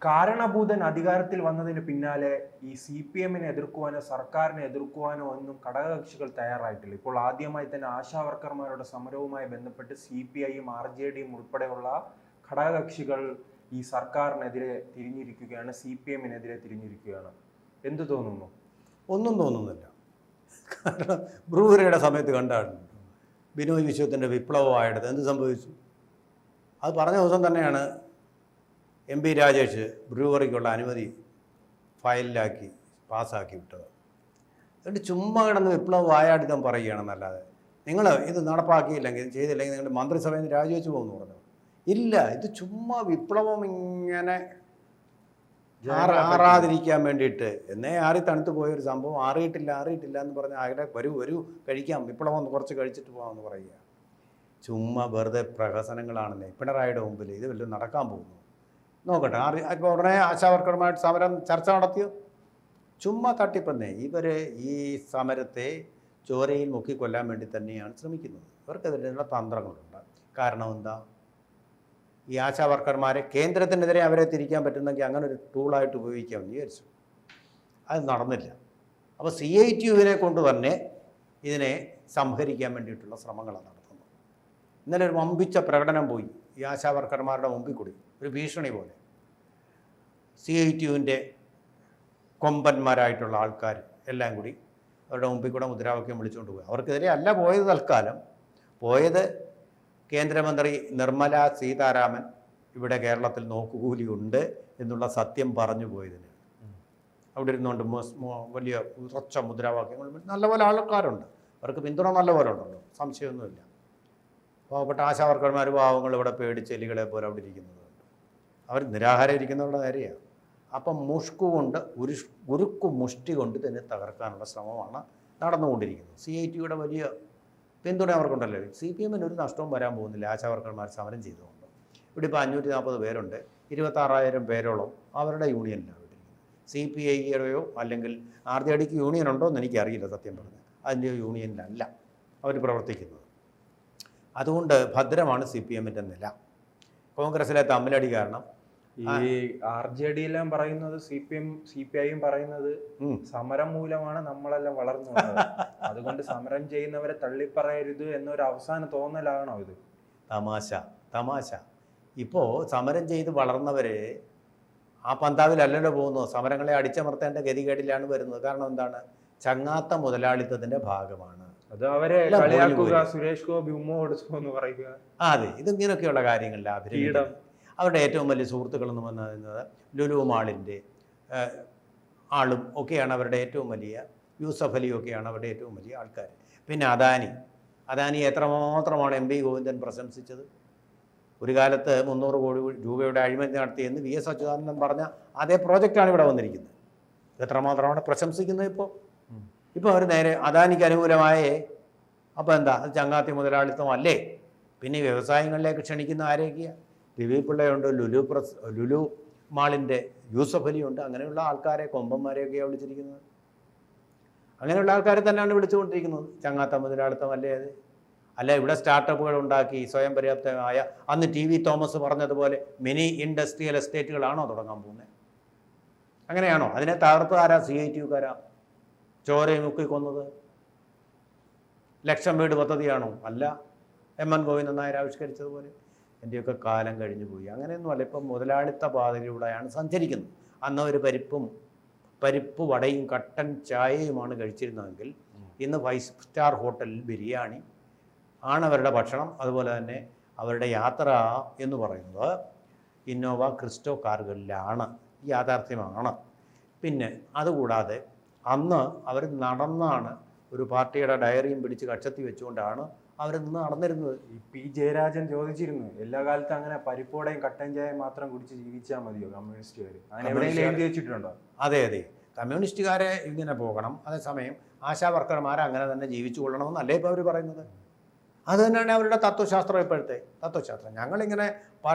കാരണഭൂതൻ അധികാരത്തിൽ വന്നതിന് പിന്നാലെ ഈ CPM-നെ എതിർക്കുവാനോ സർക്കാരിനെ എതിർക്കുവാനോ ഒന്നും ഘടകകക്ഷികൾ തയ്യാറായിട്ടില്ല. ഇപ്പോൾ ആദ്യമായി തന്നെ ആശാവർക്കർമാരുടെ സമരവുമായി ബന്ധപ്പെട്ട് CPI-യും RJD-യും ഉൾപ്പെടെയുള്ള ഘടകകക്ഷികൾ ഈ സർക്കാരിനെതിരെ തിരിഞ്ഞിരിക്കുകയാണ്, CPM-നെതിരെ തിരിഞ്ഞിരിക്കുകയാണ്. എന്തു തോന്നുന്നു? ഒന്നും തോന്നുന്നില്ല. കാരണം ബ്രൂവറിയുടെ സമയത്ത് കണ്ടാണ് ബിനോയ് വിശ്വത്തിൻ്റെ വിപ്ലവമായിട്ട് എന്ത് സംഭവിച്ചു? അത് പറഞ്ഞ ദിവസം തന്നെയാണ് MP രാജേഷ് ബ്രൂവറിക്കുള്ള അനുമതി ഫയലിലാക്കി പാസ്സാക്കി വിട്ടത്. എന്നിട്ട് ചുമ്മാ കിടന്ന് വിപ്ലവ വായാടിതം പറയുകയാണെന്നല്ലാതെ നിങ്ങൾ ഇത് നടപ്പാക്കിയില്ലെങ്കിൽ ചെയ്തില്ലെങ്കിൽ നിങ്ങളുടെ മന്ത്രിസഭയിൽ നിന്ന് രാജിവെച്ച് പോകുന്നു പറഞ്ഞു. ഇല്ല, ഇത് ചുമ്മാ വിപ്ലവം ഇങ്ങനെ ആറാതിരിക്കാൻ വേണ്ടിയിട്ട് എന്നേ ആറി തണുത്ത് പോയൊരു സംഭവം ആറിയിട്ടില്ല എന്ന് പറഞ്ഞാൽ അവിടെ വരൂ കഴിക്കാം, വിപ്ലവം ഒന്ന് കുറച്ച് കഴിച്ചിട്ട് പോകാമെന്ന് പറയുക. ചുമ്മാ വെറുതെ പ്രഹസനങ്ങളാണെന്നേ. പിണറായിയുടെ മുമ്പിൽ ഇത് വല്ലതും നടക്കാൻ പോകുന്നു നോക്കട്ടെ. അപ്പോൾ ഉടനെ ആശാവർക്കർമായിട്ട് സമരം ചർച്ച നടത്തിയോ? ചുമ്മാ തട്ടിപ്പന്നേ. ഇവർ ഈ സമരത്തെ ചോരയിൽ മുക്കിക്കൊല്ലാൻ വേണ്ടി തന്നെയാണ് ശ്രമിക്കുന്നത്. ഇവർക്കെതിരെയുള്ള തന്ത്രങ്ങളുണ്ട്. കാരണം എന്താ? ഈ ആശാവർക്കർമാരെ കേന്ദ്രത്തിനെതിരെ അവരെ തിരിക്കാൻ പറ്റുന്നെങ്കിൽ അങ്ങനെ ഒരു ടൂളായിട്ട് ഉപയോഗിക്കാമെന്ന് വിചാരിച്ചു. അത് നടന്നില്ല. അപ്പോൾ CITU-വിനെ കൊണ്ട് തന്നെ ഇതിനെ സംഹരിക്കാൻ വേണ്ടിയിട്ടുള്ള ശ്രമങ്ങളാണ് നടത്തുന്നത്. ഇന്നലെ ഒരു വമ്പിച്ച പ്രകടനം പോയി ഈ ആശാവർക്കർമാരുടെ മുമ്പിൽ കൂടി, ഒരു ഭീഷണി പോലെ. CITU-വിൻ്റെ കൊമ്പന്മാരായിട്ടുള്ള ആൾക്കാർ എല്ലാം കൂടി അവരുടെ മുമ്പിൽ കൂടെ മുദ്രാവാക്യം വിളിച്ചുകൊണ്ട് പോയി. അവർക്കെതിരെ അല്ല പോയത്. തൽക്കാലം പോയത് കേന്ദ്രമന്ത്രി നിർമ്മല സീതാരാമൻ ഇവിടെ കേരളത്തിൽ നോക്കുകൂലിയുണ്ട് എന്നുള്ള സത്യം പറഞ്ഞു പോയതിന്. അവിടെ ഇരുന്നുകൊണ്ട് വലിയ ഉറച്ച മുദ്രാവാക്യങ്ങൾ, നല്ലപോലെ ആൾക്കാരുണ്ട്, അവർക്ക് പിന്തുണ നല്ലപോലെ ഉണ്ടല്ലോ, സംശയമൊന്നുമില്ല. പാവപ്പെട്ട ആശാവർക്കർമാർ പാവങ്ങൾ ഇവിടെ പേടിച്ച് എലികളെ പോലെ അവിടെ ഇരിക്കുന്നതുകൊണ്ട് അവർ നിരാഹാരം ഇരിക്കുന്നവരുടെ നേരെയാണ്. അപ്പം മുഷ്കുകൊണ്ട് ഉരുക്കു മുഷ്ടി കൊണ്ട് തന്നെ തകർക്കാനുള്ള ശ്രമമാണ് നടന്നുകൊണ്ടിരിക്കുന്നത്. CITU-യുടെ വലിയ പിന്തുണ അവർക്കുണ്ടല്ലോ. CPM-ന് ഒരു നഷ്ടവും വരാൻ പോകുന്നില്ല ആശാവർക്കർമാർ സമരം ചെയ്തുകൊണ്ട്. ഇവിടെ ഇപ്പോൾ 540 പേരുണ്ട്, 26,000 പേരോളം അവരുടെ യൂണിയനിലാണ് ഇട്ടിരിക്കുന്നത്. CPI-യുടെയോ അല്ലെങ്കിൽ RJD-ക്ക് യൂണിയൻ ഉണ്ടോ എന്ന് എനിക്കറിയില്ല സത്യം പറഞ്ഞാൽ. അതിൻ്റെ യൂണിയനിലല്ല അവർ പ്രവർത്തിക്കുന്നത്. അതുകൊണ്ട് ഭദ്രമാണ് CPM-ൻ്റെ നില. കോൺഗ്രസിലെ തമ്മിലടി കാരണം ഈ RJD-യെല്ലാം പറയുന്നത് CPI-യും പറയുന്നത് സമരം മൂലമാണ് നമ്മളെല്ലാം വളർന്നു വന്നത്, അതുകൊണ്ട് സമരം ചെയ്യുന്നവരെ തള്ളിപ്പറയരുത് എന്നൊരു അവസാന തോന്നലാണോ ഇത്? തമാശ. ഇപ്പോൾ സമരം ചെയ്ത് വളർന്നവരെ ആ പന്താവിലല്ലല്ലോ പോകുന്നത്. സമരങ്ങളെ അടിച്ചമർത്തേണ്ട ഗതികേടിലാണ് വരുന്നത്. കാരണം എന്താണ്? ചങ്ങാത്ത മുതലാളിത്തത്തിൻ്റെ ഭാഗമാണ് അത്. അവരെ കളിയാക്കുക, സുരേഷ് ഗോപി ഉമ്മ കൊടുത്തു എന്ന് പറയുക. അതെ, ഇതിങ്ങനെയൊക്കെയുള്ള കാര്യങ്ങളിൽ അഭിനയം. അവരുടെ ഏറ്റവും വലിയ സുഹൃത്തുക്കളെന്ന് പറയുന്നത് ലുലു മാളിൻ്റെ ആളും ഒക്കെയാണ് അവരുടെ ഏറ്റവും വലിയ, യൂസഫ് അലിയും ഒക്കെയാണ് അവരുടെ ഏറ്റവും വലിയ ആൾക്കാർ. പിന്നെ അദാനി എത്രമാത്രമാണ് MP ഗോവിന്ദൻ പ്രശംസിച്ചത്. ഒരു കാലത്ത് 300 കോടി രൂപയുടെ അഴിമതി നടത്തിയെന്ന് VS അച്യുതാനന്ദൻ പറഞ്ഞ അതേ പ്രോജക്റ്റാണ് ഇവിടെ വന്നിരിക്കുന്നത്. എത്രമാത്രമാണ് പ്രശംസിക്കുന്നത്. ഇപ്പോൾ അവർ നേരെ അദാനിക്ക് അനുകൂലമായേ. അപ്പോൾ എന്താ? അത് ചങ്ങാത്തി മുതലാളിത്തം അല്ലേ? പിന്നെ വ്യവസായങ്ങളിലേക്ക് ക്ഷണിക്കുന്ന ആരൊക്കെയാണ്? രവി പിള്ളയുണ്ട്, ലുലു മാളിൻ്റെ യൂസഫ് അലിയുണ്ട്. അങ്ങനെയുള്ള ആൾക്കാരെ, കൊമ്പന്മാരെയൊക്കെയാണ് വിളിച്ചിരിക്കുന്നത്. അങ്ങനെയുള്ള ആൾക്കാരെ തന്നെയാണ് വിളിച്ചുകൊണ്ടിരിക്കുന്നത്. ചങ്ങാത്ത മുതലാളിത്തം അല്ലേ അത്? അല്ല, ഇവിടെ സ്റ്റാർട്ടപ്പുകൾ ഉണ്ടാക്കി സ്വയം പര്യാപ്തമായ, അന്ന് TV തോമസ് പറഞ്ഞതുപോലെ മിനി ഇൻഡസ്ട്രിയൽ എസ്റ്റേറ്റുകളാണോ തുടങ്ങാൻ പോകുന്നത്? അങ്ങനെയാണോ? അതിനെ തകർത്ത് ആരാ? CITU-കാരാ ചോരയെ മുക്കിക്കൊന്നത്? ലക്ഷം വീട് പദ്ധതിയാണോ? അല്ല. MN ഗോവിന്ദൻ നായർ ആവിഷ്കരിച്ചതുപോലെ. എൻ്റെയൊക്കെ കാലം കഴിഞ്ഞു പോയി. അങ്ങനെയൊന്നുമല്ല. ഇപ്പം മുതലാളിത്ത പാതയിലൂടെയാണ് സഞ്ചരിക്കുന്നത്. അന്ന് ഒരു പരിപ്പ് വടയും കട്ടൻ ചായയുമാണ് കഴിച്ചിരുന്നതെങ്കിൽ ഇന്ന് 5 സ്റ്റാർ ഹോട്ടലിൽ ബിരിയാണി ആണ് അവരുടെ ഭക്ഷണം. അതുപോലെ തന്നെ അവരുടെ യാത്ര എന്ന് പറയുന്നത് ഇന്നോവ ക്രിസ്റ്റോ കാറുകളിലാണ്. യാഥാർത്ഥ്യമാണ്. പിന്നെ അതുകൂടാതെ അന്ന് അവർ നടന്നാണ്, ഒരു പാർട്ടിയുടെ ഡയറിയും പിടിച്ച് കക്ഷത്തി വെച്ചുകൊണ്ടാണ് അവരിന്ന് നടന്നിരുന്നത്. ഈ P ജയരാജൻ ചോദിച്ചിരുന്നു, എല്ലാ കാലത്തും അങ്ങനെ പരിപ്പോടെയും കട്ടൻ ചായയും മാത്രം കുടിച്ച് ജീവിച്ചാൽ മതിയോ കമ്മ്യൂണിസ്റ്റുകാർ? അങ്ങനെ എവിടെയെങ്കിലും എഴുതി വെച്ചിട്ടുണ്ടോ? അതെ, കമ്മ്യൂണിസ്റ്റുകാരെ ഇങ്ങനെ പോകണം, അതേസമയം ആശാവർക്കർമാരെ അങ്ങനെ തന്നെ ജീവിച്ചു കൊള്ളണമെന്നല്ലേ ഇപ്പോൾ അവർ പറയുന്നത്. അത് തന്നെയാണ് അവരുടെ തത്വശാസ്ത്രം. ഇപ്പോഴത്തെ തത്വശാസ്ത്രം ഞങ്ങളിങ്ങനെ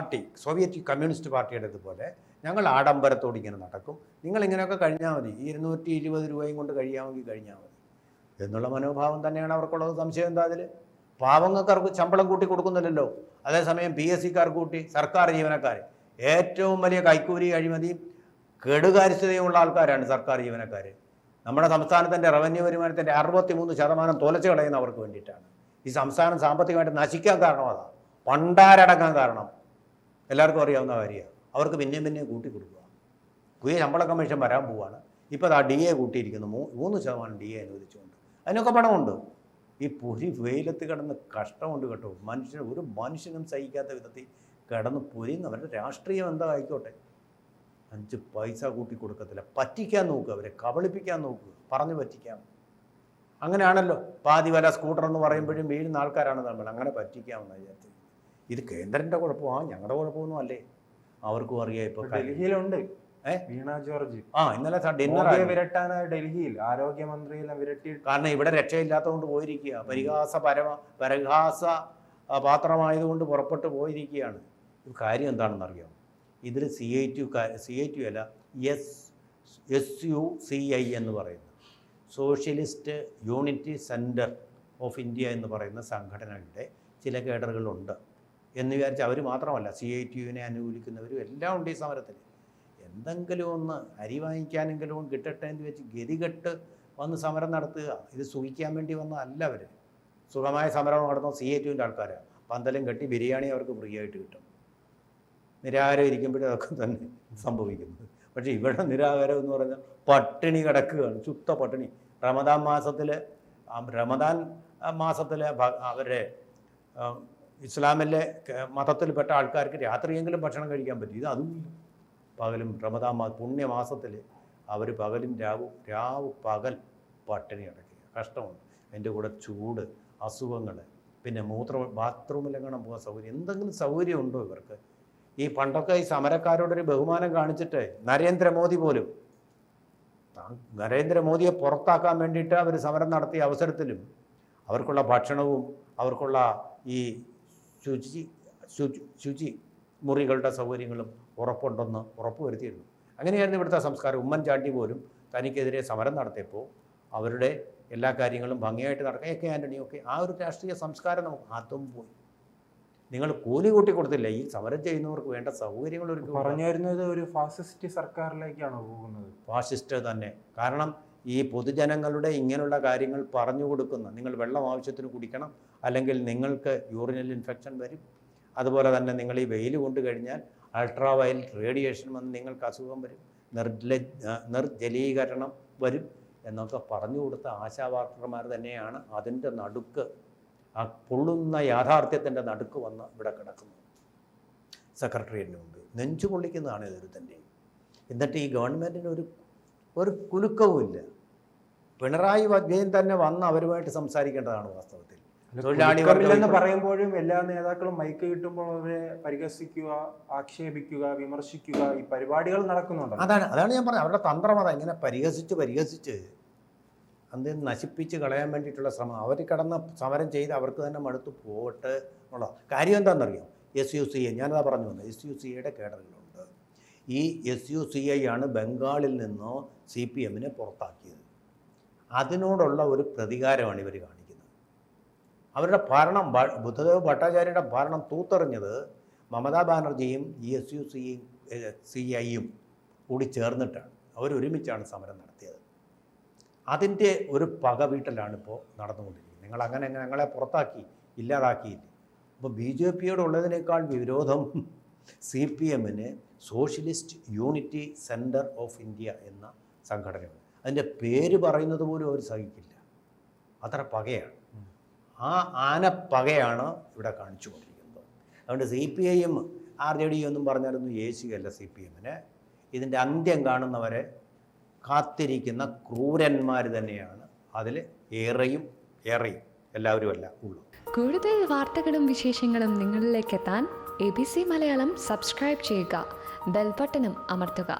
സോവിയറ്റ് കമ്മ്യൂണിസ്റ്റ് പാർട്ടിയുടെ ഇതുപോലെ ഞങ്ങൾ ആഡംബരത്തോട് ഇങ്ങനെ നടക്കും, നിങ്ങളിങ്ങനെയൊക്കെ കഴിഞ്ഞാൽ മതി, 220 രൂപയും കൊണ്ട് കഴിയാമെങ്കിൽ കഴിഞ്ഞാൽ മതി എന്നുള്ള മനോഭാവം തന്നെയാണ് അവർക്കുള്ളത്. സംശയം എന്താ അതിൽ? പാവങ്ങൾക്ക് ശമ്പളം കൂട്ടി കൊടുക്കുന്നില്ലല്ലോ. അതേസമയം PSC-കാർക്ക് കൂട്ടി, സർക്കാർ ജീവനക്കാർ ഏറ്റവും വലിയ കൈക്കൂലി അഴിമതിയും കെടുകാര്യസ്ഥതയുമുള്ള ആൾക്കാരാണ് സർക്കാർ ജീവനക്കാർ. നമ്മുടെ സംസ്ഥാനത്തിൻ്റെ റവന്യൂ വരുമാനത്തിൻ്റെ 63% തുലച്ചു കളയുന്ന അവർക്ക് വേണ്ടിയിട്ടാണ്. ഈ സംസ്ഥാനം സാമ്പത്തികമായിട്ട് നശിക്കാൻ കാരണം അതാണ്, പണ്ടാരടക്കാൻ കാരണം എല്ലാവർക്കും അറിയാവുന്ന കാര്യമാണ്. അവർക്ക് പിന്നെയും പിന്നെയും കൂട്ടിക്കൊടുക്കുക. പുതിയ ശമ്പള കമ്മീഷൻ വരാൻ പോവുകയാണ്. ഇപ്പോൾ ആ DA കൂട്ടിയിരിക്കുന്നു, 3% DA അനുവദിച്ചുകൊണ്ട്. അതിനൊക്കെ പണമുണ്ട്. ഈ പൊരി വെയിലത്ത് കിടന്ന് കഷ്ടമുണ്ട് കേട്ടോ. ഒരു മനുഷ്യനും സഹിക്കാത്ത വിധത്തിൽ കിടന്ന് പൊരിയുന്നവരുടെ രാഷ്ട്രീയം എന്താ ആയിക്കോട്ടെ, 5 പൈസ കൂട്ടി കൊടുക്കത്തില്ല. പറ്റിക്കാൻ നോക്കുക, അവരെ കബളിപ്പിക്കാൻ നോക്കുക, പറഞ്ഞു പറ്റിക്കാം. അങ്ങനെയാണല്ലോ പാതി വില സ്കൂട്ടർ എന്ന് പറയുമ്പോഴും വീഴുന്ന ആൾക്കാരാണ് നമ്മൾ. അങ്ങനെ പറ്റിക്കാമെന്ന് വിചാരിച്ചു. ഇത് കേന്ദ്രൻ്റെ കുഴപ്പമാണ്, ഞങ്ങളുടെ കുഴപ്പമൊന്നും അല്ലേ. അവർക്കും അറിയാം. ഇപ്പോൾ ഡൽഹിയിലുണ്ട് വീണ ജോർജ്. ഇന്നലെ ഡിന്നർ വിരട്ടാനായി ഡൽഹിയിൽ ആരോഗ്യമന്ത്രിയെല്ലാം വിരട്ടി. കാരണം ഇവിടെ രക്ഷയില്ലാത്തതുകൊണ്ട് പോയിരിക്കുക. പരിഹാസ പാത്രമായതുകൊണ്ട് പുറപ്പെട്ടു പോയിരിക്കുകയാണ്. കാര്യം എന്താണെന്ന് അറിയാം. ഇതിൽ CITU അല്ല, SUCI എന്ന് പറയുന്നത് socialist unity centre of India എന്ന് പറയുന്ന സംഘടനയുടെ ചില കേഡറുകളുണ്ട് എന്ന് വിചാരിച്ച് അവർ മാത്രമല്ല, CITUവിനെ അനുകൂലിക്കുന്നവരും എല്ലാം ഉണ്ട് ഈ സമരത്തിൽ. എന്തെങ്കിലും ഒന്ന് അരി വാങ്ങിക്കാനെങ്കിലും കിട്ടട്ടെ എന്ന് വെച്ച് ഗതികെട്ട് വന്ന് സമരം നടത്തുക. ഇത് സുഖിക്കാൻ വേണ്ടി വന്നതല്ല. അവർ സുഖമായ സമരം നടത്തുന്ന CITUവിൻ്റെ ആൾക്കാരാണ്. പന്തലും കെട്ടി ബിരിയാണി അവർക്ക് ഫ്രീ ആയിട്ട് കിട്ടും. നിരാഹാരം ഇരിക്കുമ്പോഴും അതൊക്കെ തന്നെ സംഭവിക്കുന്നത്. പക്ഷേ ഇവിടെ നിരാഹാരം എന്ന് പറഞ്ഞാൽ പട്ടിണി കിടക്കുകയാണ്, ശുദ്ധ പട്ടിണി. റമദാൻ മാസത്തിൽ അവരുടെ ഇസ്ലാമിലെ മതത്തിൽപ്പെട്ട ആൾക്കാർക്ക് രാത്രിയെങ്കിലും ഭക്ഷണം കഴിക്കാൻ പറ്റും. ഇത് അതും പകലും റമദാൻ പുണ്യമാസത്തിൽ അവർ പകലും രാവ് പകൽ പട്ടിണി കിടക്കുക. കഷ്ടമുണ്ട്. അതിൻ്റെ കൂടെ ചൂട്, അസുഖങ്ങൾ, പിന്നെ ബാത്റൂമിലെങ്ങാനും പോകാൻ സൗകര്യം, എന്തെങ്കിലും സൗകര്യം ഉണ്ടോ ഇവർക്ക്? ഈ പണ്ടൊക്കെ ഈ സമരക്കാരോടൊരു ബഹുമാനം കാണിച്ചിട്ട് നരേന്ദ്രമോദിയെ പുറത്താക്കാൻ വേണ്ടിയിട്ട് അവർ സമരം നടത്തിയ അവസരത്തിലും അവർക്കുള്ള ഭക്ഷണവും അവർക്കുള്ള ഈ ശുചി മുറികളുടെ സൗകര്യങ്ങളും ഉറപ്പുണ്ടെന്ന് ഉറപ്പുവരുത്തിയിരുന്നു. അങ്ങനെയായിരുന്നു ഇവിടുത്തെ സംസ്കാരം. ഉമ്മൻചാണ്ടി പോലും തനിക്കെതിരെ സമരം നടത്തിയപ്പോൾ അവരുടെ എല്ലാ കാര്യങ്ങളും ഭംഗിയായിട്ട് നടക്കുക. AK ആൻ്റണിയൊക്കെ ആ ഒരു രാഷ്ട്രീയ സംസ്കാരം നമുക്ക് അതും പോയി. നിങ്ങൾ കൂലി കൂട്ടി കൊടുത്തില്ല. ഈ സമരം ചെയ്യുന്നവർക്ക് വേണ്ട സൗകര്യങ്ങൾ ഒരുക്കി. പറഞ്ഞു വരുന്നത് ഒരു ഫാസിസ്റ്റ് സർക്കാരിലേക്കാണോ പോകുന്നത്? ഫാസിസ്റ്റ് തന്നെ. കാരണം ഈ പൊതുജനങ്ങളുടെ ഇങ്ങനെയുള്ള കാര്യങ്ങൾ പറഞ്ഞു കൊടുക്കുന്ന, നിങ്ങൾ വെള്ളം ആവശ്യത്തിന് കുടിക്കണം, അല്ലെങ്കിൽ നിങ്ങൾക്ക് യൂറിനൽ ഇൻഫെക്ഷൻ വരും, അതുപോലെ തന്നെ നിങ്ങൾ ഈ വെയിൽ കൊണ്ട് കഴിഞ്ഞാൽ അൾട്രാ വയലറ്റ് റേഡിയേഷൻ വന്ന് നിങ്ങൾക്ക് അസുഖം വരും, നിർജ്ജലീകരണം വരും എന്നൊക്കെ പറഞ്ഞു കൊടുത്ത ആശാവർക്കർമാർ തന്നെയാണ് അതിൻ്റെ നടുക്ക്, ആ പൊള്ളുന്ന യാഥാർത്ഥ്യത്തിൻ്റെ നടുക്ക് വന്ന് ഇവിടെ കിടക്കുന്നു. സെക്രട്ടേറിയറ്റിന് മുമ്പ് നെഞ്ചു പൊള്ളിക്കുന്നതാണ് ഇതൊരുത്തൻ്റെയും. എന്നിട്ട് ഈ ഗവൺമെൻറ്റിന് ഒരു കുലുക്കവുമില്ല. പിണറായി വിജയൻ തന്നെ വന്ന് അവരുമായിട്ട് സംസാരിക്കേണ്ടതാണ് വാസ്തവത്തിൽ. തൊഴിലാളി എന്ന് പറയുമ്പോഴും എല്ലാ നേതാക്കളും മൈക്ക് കിട്ടുമ്പോൾ അവരെ പരിഹസിക്കുക, ആക്ഷേപിക്കുക, വിമർശിക്കുക, ഈ പരിപാടികൾ നടക്കുന്നുണ്ട്. അതാണ് ഞാൻ പറഞ്ഞത്. അവരുടെ തന്ത്രം അതാ. ഇങ്ങനെ പരിഹസിച്ച് അത് നശിപ്പിച്ച് കളയാൻ വേണ്ടിയിട്ടുള്ള ശ്രമം. അവർ കിടന്ന് സമരം ചെയ്ത് അവർക്ക് തന്നെ മടുത്ത് പോകട്ടെ എന്നുള്ള കാര്യം. എന്താണെന്നറിയാം? SUCI, ഞാനതാ പറഞ്ഞു വന്നത്, SUCIയുടെ കേഡറുകളുണ്ട്. ഈ SUCI ആണ് ബംഗാളിൽ നിന്നോ CPMനെ പുറത്താക്കിയത്. അതിനോടുള്ള ഒരു പ്രതികാരമാണ് ഇവർ കാണിക്കുന്നത്. അവരുടെ ഭരണം, ബുദ്ധദേവ് ഭട്ടാചാര്യയുടെ ഭരണം തൂത്തെറിഞ്ഞത് മമതാ ബാനർജിയും ഈ SUCIയും കൂടി ചേർന്നിട്ടാണ്. അവരൊരുമിച്ചാണ് സമരം നടത്തിയത്. അതിൻ്റെ ഒരു പക വീട്ടലാണ് ഇപ്പോൾ നടന്നുകൊണ്ടിരിക്കുന്നത്. നിങ്ങളങ്ങനെ ഞങ്ങളെ പുറത്താക്കി, ഇല്ലാതാക്കിയില്ല. അപ്പോൾ BJPയോടുള്ളതിനേക്കാൾ വിരോധം CPMന് socialist unity centre of India എന്ന സംഘടനയാണ്. അതിൻ്റെ പേര് പറയുന്നത് പോലും അവർ സഹിക്കില്ല. അത്ര പകയാണ്. ആ ആനപ്പകയാണ് ഇവിടെ കാണിച്ചുകൊണ്ടിരിക്കുന്നത്. അതുകൊണ്ട് CPIയും RJD ഒന്നും പറഞ്ഞാലൊന്നും യേശുകയല്ല CPMന്. ഇതിൻ്റെ അന്ത്യം കാണുന്നവരെ കാത്തിരിക്കുന്ന ക്രൂരന്മാർ തന്നെയാണ് അതിൽ ഏറെയും എല്ലാവരും അല്ല ഉള്ളൂ. കൂടുതൽ വാർത്തകളും വിശേഷങ്ങളും നിങ്ങളിലേക്ക് എത്താൻ ABC മലയാളം സബ്സ്ക്രൈബ് ചെയ്യുക, ബെൽ ബട്ടണും അമർത്തുക.